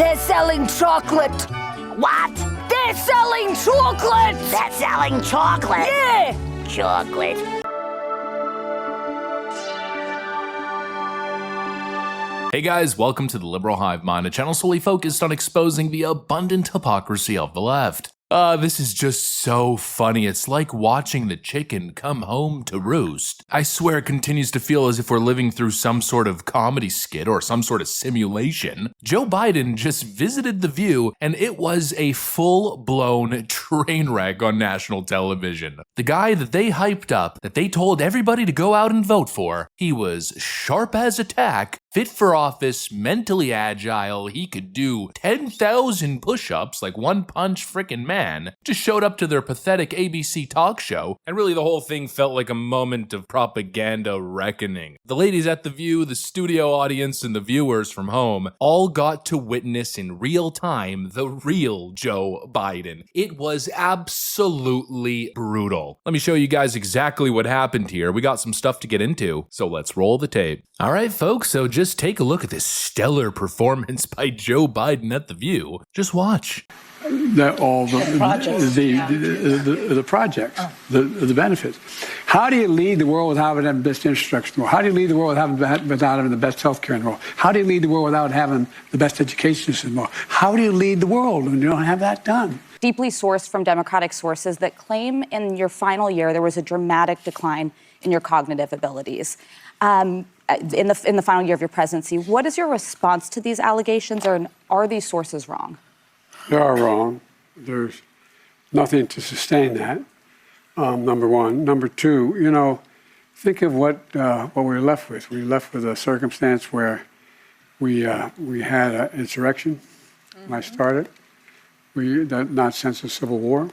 They're selling chocolate. What? They're selling chocolate. They're selling chocolate? Yeah. Chocolate. Hey guys, welcome to the Liberal Hive Mind, a channel solely focused on exposing the abundant hypocrisy of the left. This is just so funny. It's like watching the chicken come home to roost. I swear it continues to feel as if we're living through some sort of comedy skit or some sort of simulation. Joe Biden just visited The View and it was a full-blown train wreck on national television. The guy that they hyped up, that they told everybody to go out and vote for, he was sharp as a tack, fit for office, mentally agile, he could do 10,000 push-ups like one punch frickin' man, just showed up to their pathetic ABC talk show, and really the whole thing felt like a moment of propaganda reckoning. The ladies at The View, the studio audience, and the viewers from home all got to witness in real time the real Joe Biden. It was absolutely brutal. Let me show you guys exactly what happened here. We got some stuff to get into, so let's roll the tape. Alright folks, so just take a look at this stellar performance by Joe Biden at The View. Just watch. The projects, the benefits. How do you lead the world without having the best infrastructure in the world? How do you lead the world without having the best health care in the world? How do you lead the world without having the best education system in the world? How do you lead the world when you don't have that done? Deeply sourced from Democratic sources that claim in your final year there was a dramatic decline in your cognitive abilities. In the final year of your presidency, what is your response to these allegations, or are these sources wrong? They are wrong. There's nothing to sustain that, number one. Number two, think of what we're left with. We're left with a circumstance where we had an insurrection when I started, not since the Civil War.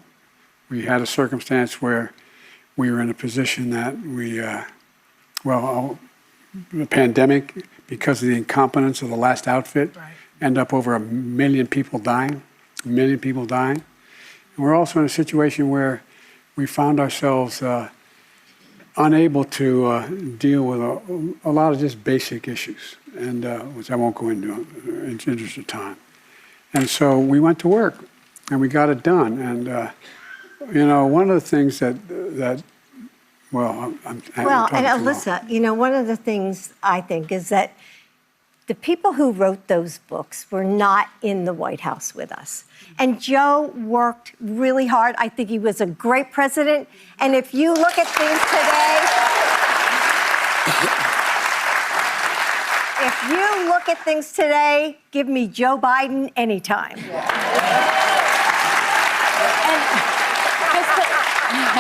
We had a circumstance where we were in a position that the pandemic, because of the incompetence of the last outfit, end up over 1 million people dying. And we're also in a situation where we found ourselves unable to deal with a lot of just basic issues, and which I won't go into in the interest of time. And so we went to work, and we got it done. And one of the things that Alyssa, one of the things I think is that the people who wrote those books were not in the White House with us. And Joe worked really hard. I think he was a great president. And if you look at things today, give me Joe Biden anytime.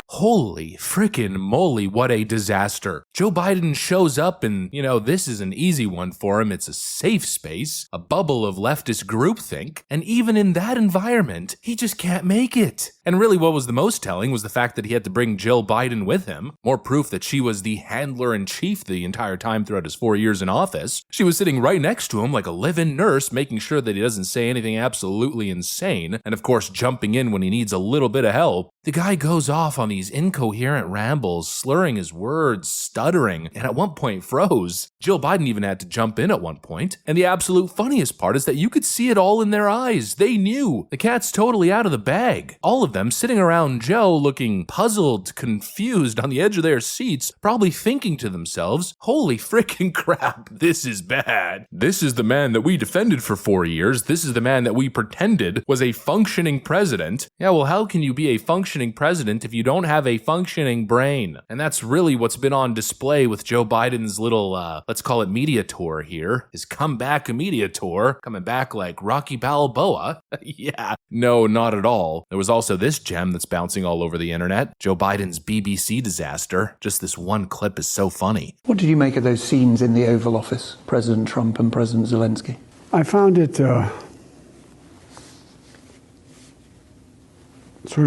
Holy frickin' moly, what a disaster. Joe Biden shows up and, this is an easy one for him. It's a safe space, a bubble of leftist groupthink, and even in that environment, he just can't make it. And really what was the most telling was the fact that he had to bring Jill Biden with him, more proof that she was the handler-in-chief the entire time throughout his 4 years in office. She was sitting right next to him like a live-in nurse, making sure that he doesn't say anything absolutely insane, and of course jumping in when he needs a little bit of help. The guy goes off on these incoherent rambles, slurring his words, stuttering, and at one point froze. Jill Biden even had to jump in at one point. And the absolute funniest part is that you could see it all in their eyes. They knew. The cat's totally out of the bag. All of them sitting around Joe looking puzzled, confused on the edge of their seats, probably thinking to themselves, holy frickin' crap, this is bad. This is the man that we defended for 4 years. This is the man that we pretended was a functioning president. Yeah, well, how can you be a functioning president if you don't have a functioning brain? And that's really what's been on display with Joe Biden's little, let's call it media tour here, his comeback media tour, coming back like Rocky Balboa. Yeah, no, not at all. There was also this gem that's bouncing all over the internet, Joe Biden's BBC disaster. Just this one clip is so funny. What did you make of those scenes in the Oval Office, President Trump and President Zelensky? I found it sort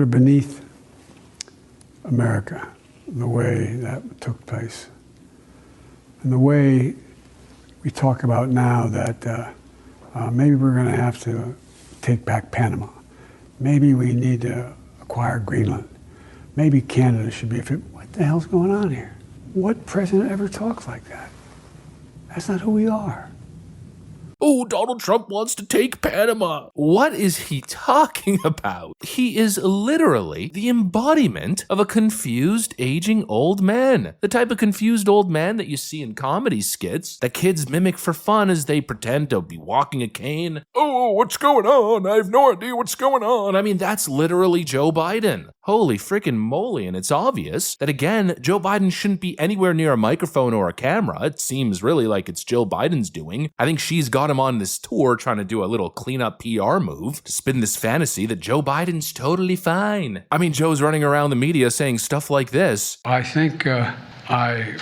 of beneath America, the way that took place. And the way we talk about now that maybe we're going to have to take back Panama. Maybe we need to acquire Greenland. Maybe Canada should be. What the hell's going on here? What president ever talks like that? That's not who we are. Oh, Donald Trump wants to take Panama. What is he talking about? He is literally the embodiment of a confused, aging old man. The type of confused old man that you see in comedy skits that kids mimic for fun as they pretend to be walking a cane. Oh, what's going on? I have no idea what's going on. I mean, that's literally Joe Biden. Holy frickin' moly, and it's obvious that, again, Joe Biden shouldn't be anywhere near a microphone or a camera. It seems really like it's Jill Biden's doing. I think she's got him on this tour trying to do a little cleanup PR move to spin this fantasy that Joe Biden's totally fine. I mean, Joe's running around the media saying stuff like this. I think I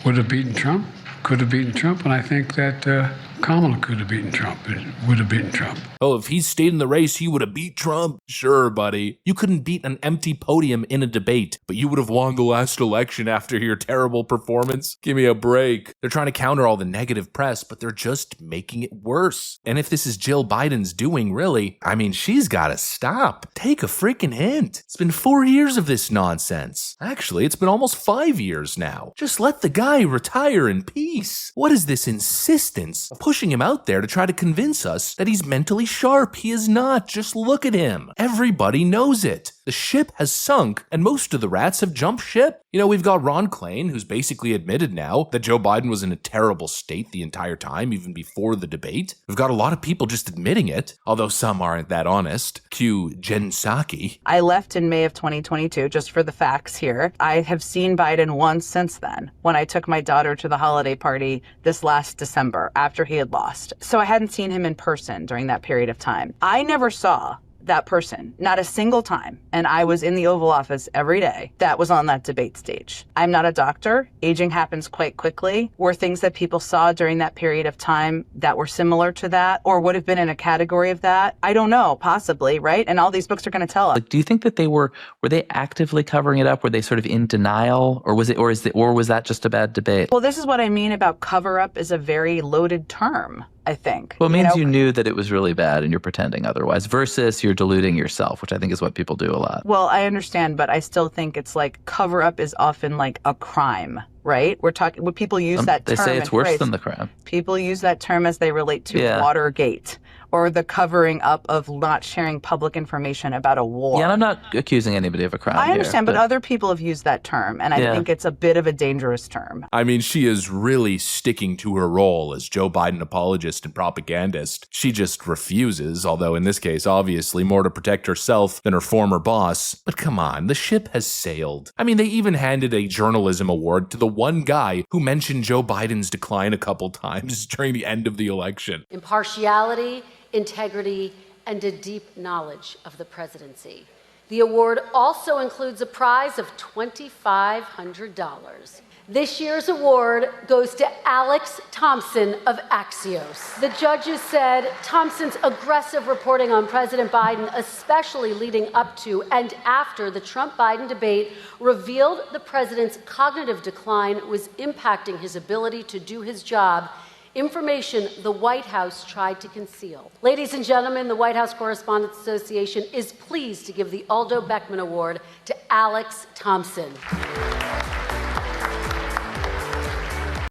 would have beaten Trump, could have beaten Trump, and I think that Kamala could have beaten Trump, would have beaten Trump. Oh, if he stayed in the race, he would have beat Trump. Sure, buddy. You couldn't beat an empty podium in a debate, but you would have won the last election after your terrible performance. Give me a break. They're trying to counter all the negative press, but they're just making it worse. And if this is Jill Biden's doing, really, I mean, she's got to stop. Take a freaking hint. It's been 4 years of this nonsense. Actually, it's been almost 5 years now. Just let the guy retire in peace. What is this insistence of pushing him out there to try to convince us that he's mentally sharp? He is not. Just look at him. Everybody knows it. The ship has sunk, and most of the rats have jumped ship. You know, we've got Ron Klain, who's basically admitted now that Joe Biden was in a terrible state the entire time, even before the debate. We've got a lot of people just admitting it, although some aren't that honest. Cue Jen Psaki. I left in May of 2022, just for the facts here. I have seen Biden once since then, when I took my daughter to the holiday party this last December, after he had lost. So I hadn't seen him in person during that period of time. I never saw that person, not a single time, and I was in the Oval Office every day, that was on that debate stage. I'm not a doctor. Aging happens quite quickly. Were things that people saw during that period of time that were similar to that, or would have been in a category of that? I don't know, possibly, right? And all these books are going to tell us. Like, do you think that were they actively covering it up? Were they sort of in denial, or was that just a bad debate? Well, this is what I mean about cover up is a very loaded term, I think. Well, it means you knew that it was really bad and you're pretending otherwise, versus you're deluding yourself, which I think is what people do a lot. Well, I understand, but I still think it's like cover up is often like a crime, right? We're talking, when people use that term. They say it's worse than the crime. People use that term as they relate to Watergate, or the covering up of not sharing public information about a war. Yeah, and I'm not accusing anybody of a crime. I understand, but other people have used that term, and I think it's a bit of a dangerous term. I mean, she is really sticking to her role as Joe Biden apologist and propagandist. She just refuses, although in this case, obviously, more to protect herself than her former boss. But come on, the ship has sailed. I mean, they even handed a journalism award to the one guy who mentioned Joe Biden's decline a couple times during the end of the election. Impartiality, integrity, and a deep knowledge of the presidency. The award also includes a prize of $2,500. This year's award goes to Alex Thompson of Axios. The judges said Thompson's aggressive reporting on President Biden, especially leading up to and after the Trump-Biden debate, revealed the president's cognitive decline was impacting his ability to do his job, information the White House tried to conceal. Ladies and gentlemen, the White House Correspondents Association is pleased to give the Aldo Beckman Award to Alex Thompson.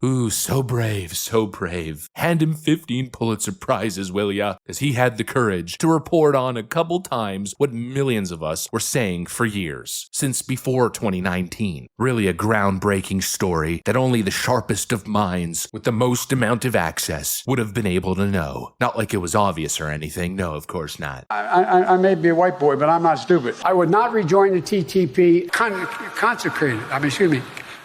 Ooh, so brave, so brave. Hand him 15 Pulitzer Prizes, will ya? As he had the courage to report on a couple times what millions of us were saying for years, since before 2019. Really a groundbreaking story that only the sharpest of minds with the most amount of access would have been able to know. Not like it was obvious or anything. No, of course not. I may be a white boy, but I'm not stupid. I would not rejoin the TTP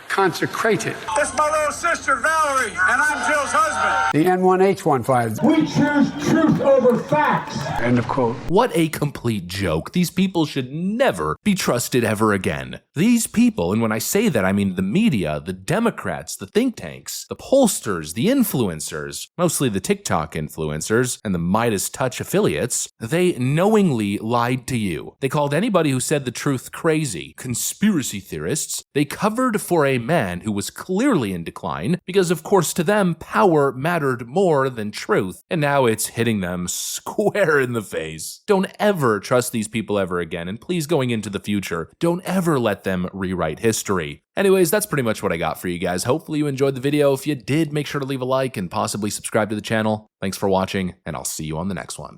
consecrated. That's my little sister, Valerie, and I'm Jill's husband. The N1H15. We choose truth over facts. End of quote. What a complete joke. These people should never be trusted ever again. These people, and when I say that, I mean the media, the Democrats, the think tanks, the pollsters, the influencers, mostly the TikTok influencers and the Midas Touch affiliates, they knowingly lied to you. They called anybody who said the truth crazy, conspiracy theorists. They covered for a man who was clearly in decline because, of course, to them, power mattered more than truth. And now it's hitting them square in the face. Don't ever trust these people ever again, and please, going into the future, don't ever let them rewrite history. Anyways, that's pretty much what I got for you guys. Hopefully you enjoyed the video. If you did, make sure to leave a like and possibly subscribe to the channel. Thanks for watching, and I'll see you on the next one.